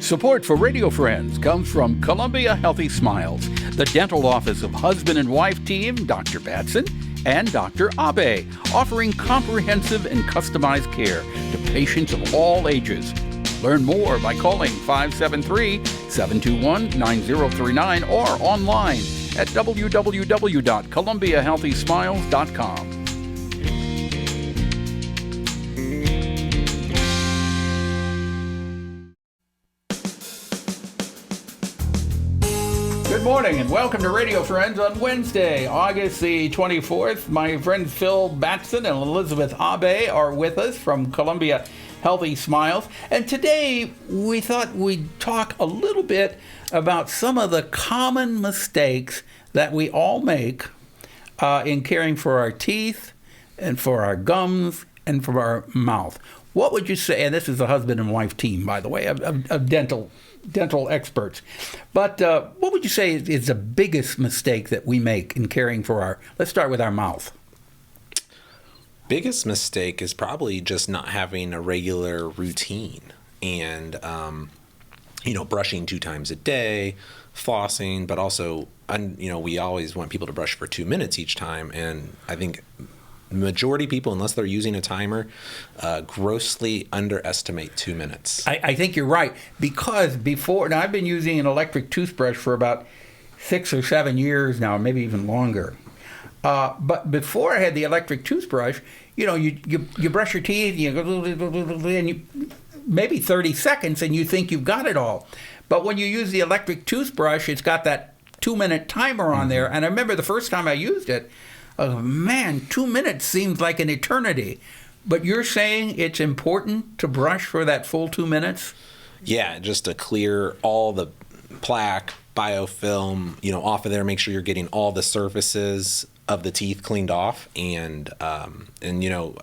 Support for Radio Friends comes from Columbia Healthy Smiles, the dental office of husband and wife team Dr. Batson and Dr. Abe, offering comprehensive and customized care to patients of all ages. Learn more by calling 573-721-9039 or online at www.columbiahealthysmiles.com. Good morning and welcome to Radio Friends on Wednesday, August the 24th. My friends Phil Batson and Elizabeth Abe are with us from Columbia Healthy Smiles. And today we thought we'd talk a little bit about some of the common mistakes that we all make in caring for our teeth and for our gums and for our mouth. What would you say, and this is a husband and wife team, by the way, of dental experts. But what would you say is the biggest mistake that we make in caring for our, let's start with our mouth. Biggest mistake is probably just not having a regular routine and, brushing 2 times a day, flossing, but also, we always want people to brush for 2 minutes each time. And I think the majority of people, unless they're using a timer, grossly underestimate 2 minutes. I think you're right, because now I've been using an electric toothbrush for about 6 or 7 years now, maybe even longer. But before I had the electric toothbrush, you brush your teeth, and you maybe 30 seconds, and you think you've got it all. But when you use the electric toothbrush, it's got that 2-minute timer on there. And I remember the first time I used it, 2 minutes seems like an eternity. But you're saying it's important to brush for that full 2 minutes? Yeah, just to clear all the plaque, biofilm, off of there. Make sure you're getting all the surfaces of the teeth cleaned off. And a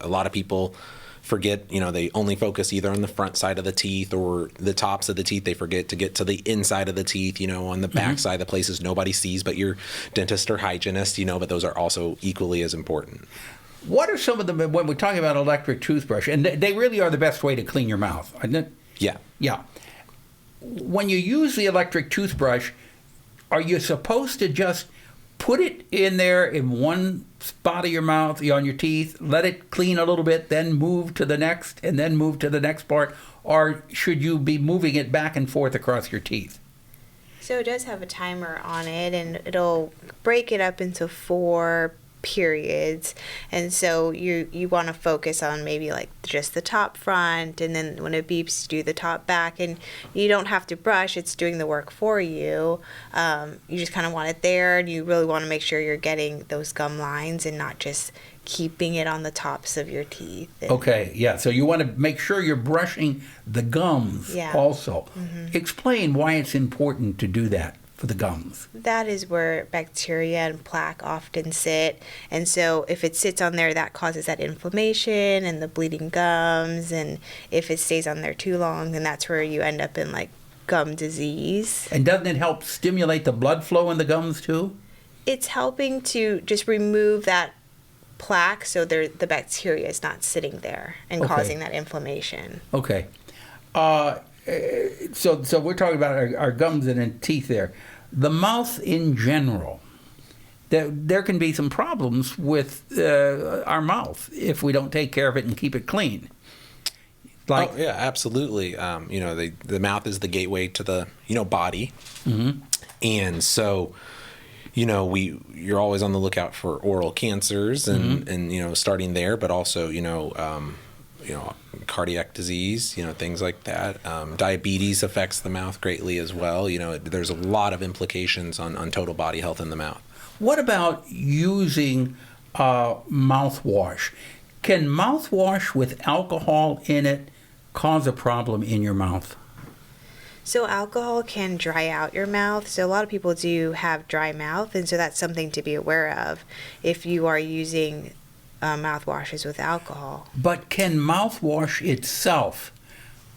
lot of people forget, they only focus either on the front side of the teeth or the tops of the teeth. They forget to get to the inside of the teeth, on the back side, the places nobody sees but your dentist or hygienist, but those are also equally as important. What are some of them, when we're talking about electric toothbrush, and they really are the best way to clean your mouth, isn't it? Yeah. Yeah. When you use the electric toothbrush, are you supposed to just put it in there in one spot of your mouth, on your teeth, let it clean a little bit, then move to the next, and then move to the next part? Or should you be moving it back and forth across your teeth? So it does have a timer on it, and it'll break it up into 4 periods. And so you want to focus on maybe like just the top front, and then when it beeps, do the top back. And you don't have to brush, it's doing the work for you. You just kind of want it there, and you really want to make sure you're getting those gum lines and not just keeping it on the tops of your teeth. Okay, yeah, so you want to make sure you're brushing the gums also. Explain why it's important to do that for the gums. That is where bacteria and plaque often sit, and so if it sits on there, that causes that inflammation and the bleeding gums, and if it stays on there too long, then that's where you end up in like gum disease. And doesn't it help stimulate the blood flow in the gums too? It's helping to just remove that plaque so the bacteria is not sitting there and causing that inflammation. Okay. So we're talking about our gums and teeth there. The mouth in general, there can be some problems with our mouth if we don't take care of it and keep it clean. Yeah, absolutely. The mouth is the gateway to the body, and so you're always on the lookout for oral cancers and starting there, but also cardiac disease, things like that. Diabetes affects the mouth greatly as well. There's a lot of implications on total body health in the mouth. What about using mouthwash? Can mouthwash with alcohol in it cause a problem in your mouth? So alcohol can dry out your mouth. So a lot of people do have dry mouth, and so that's something to be aware of if you are using mouthwashes with alcohol. But can mouthwash itself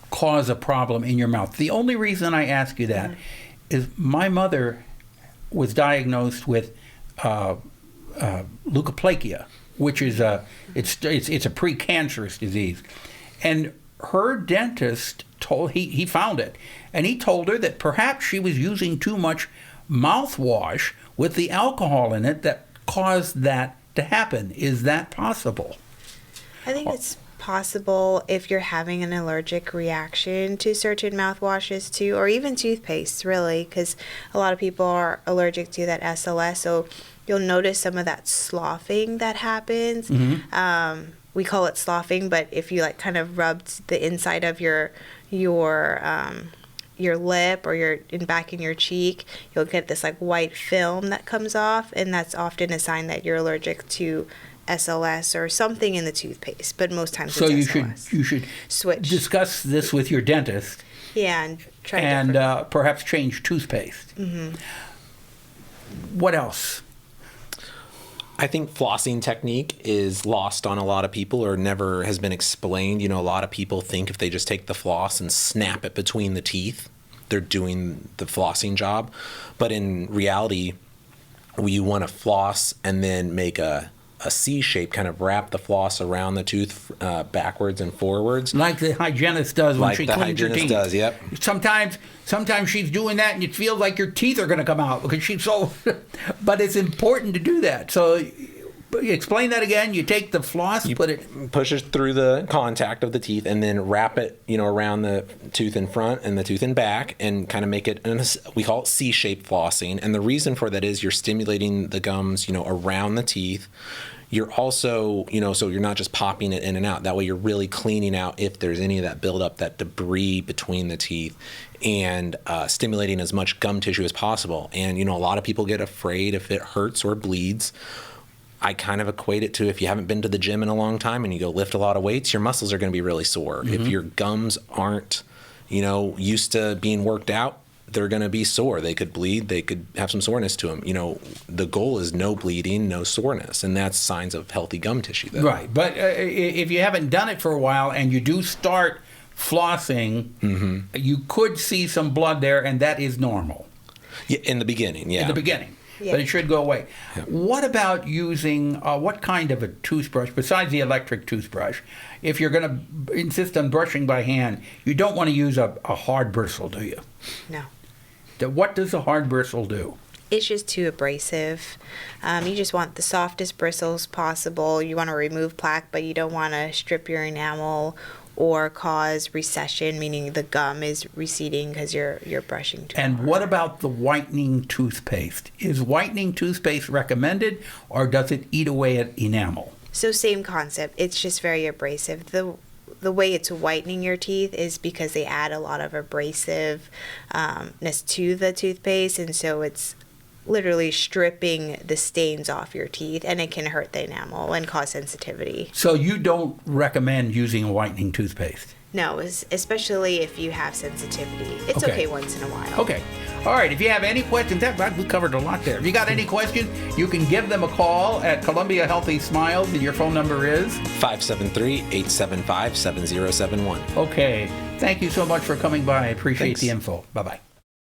cause a problem in your mouth? The only reason I ask you that is my mother was diagnosed with leukoplakia, which is it's a precancerous disease, and her dentist he found it, and he told her that perhaps she was using too much mouthwash with the alcohol in it that caused that to happen. Is that possible? I think it's possible if you're having an allergic reaction to certain mouthwashes too, or even toothpaste, really, because a lot of people are allergic to that SLS, so you'll notice some of that sloughing that happens. We call it sloughing, but if you like kind of rubbed the inside of your lip or back in your cheek, you'll get this like white film that comes off, and that's often a sign that you're allergic to SLS or something in the toothpaste. But most times so it's SLS. You should switch, discuss this with your dentist. Yeah, and try perhaps change toothpaste. What else? I think flossing technique is lost on a lot of people or never has been explained. You know, a lot of people think if they just take the floss and snap it between the teeth, they're doing the flossing job. But in reality, you want to floss and then make a C shape, kind of wrap the floss around the tooth backwards and forwards. Like the hygienist does when she cleans her teeth. Does, yep. Sometimes she's doing that and it feels like your teeth are going to come out because she's so... But it's important to do that. So explain that again. You take the floss, push it through the contact of the teeth and then wrap it, around the tooth in front and the tooth in back and kind of make it, we call it C-shaped flossing. And the reason for that is you're stimulating the gums, around the teeth. You're also, so you're not just popping it in and out. That way you're really cleaning out if there's any of that buildup, that debris between the teeth, and stimulating as much gum tissue as possible. And, a lot of people get afraid if it hurts or bleeds. I kind of equate it to if you haven't been to the gym in a long time and you go lift a lot of weights, your muscles are going to be really sore. If your gums aren't, used to being worked out, they're going to be sore. They could bleed. They could have some soreness to them. The goal is no bleeding, no soreness, and that's signs of healthy gum tissue. Though. Right, but if you haven't done it for a while and you do start flossing, you could see some blood there, and that is normal. Yeah, in the beginning, yeah. In the beginning. Yeah. But it should go away. Yeah. What about using, what kind of a toothbrush, besides the electric toothbrush? If you're going to insist on brushing by hand, you don't want to use a hard bristle, do you? No. What does a hard bristle do? It's just too abrasive. You just want the softest bristles possible. You want to remove plaque, but you don't want to strip your enamel or cause recession, meaning the gum is receding because you're brushing too hard. What about the whitening toothpaste? Is whitening toothpaste recommended, or does it eat away at enamel? So same concept. It's just very abrasive. The way it's whitening your teeth is because they add a lot of abrasiveness to the toothpaste, and so it's literally stripping the stains off your teeth, and it can hurt the enamel and cause sensitivity. So you don't recommend using a whitening toothpaste? No, especially if you have sensitivity. It's okay once in a while. Okay. All right. If you have any questions, we covered a lot there. If you got any questions, you can give them a call at Columbia Healthy Smiles, and your phone number is? 573-875-7071. Okay. Thank you so much for coming by. I appreciate the info. Bye-bye.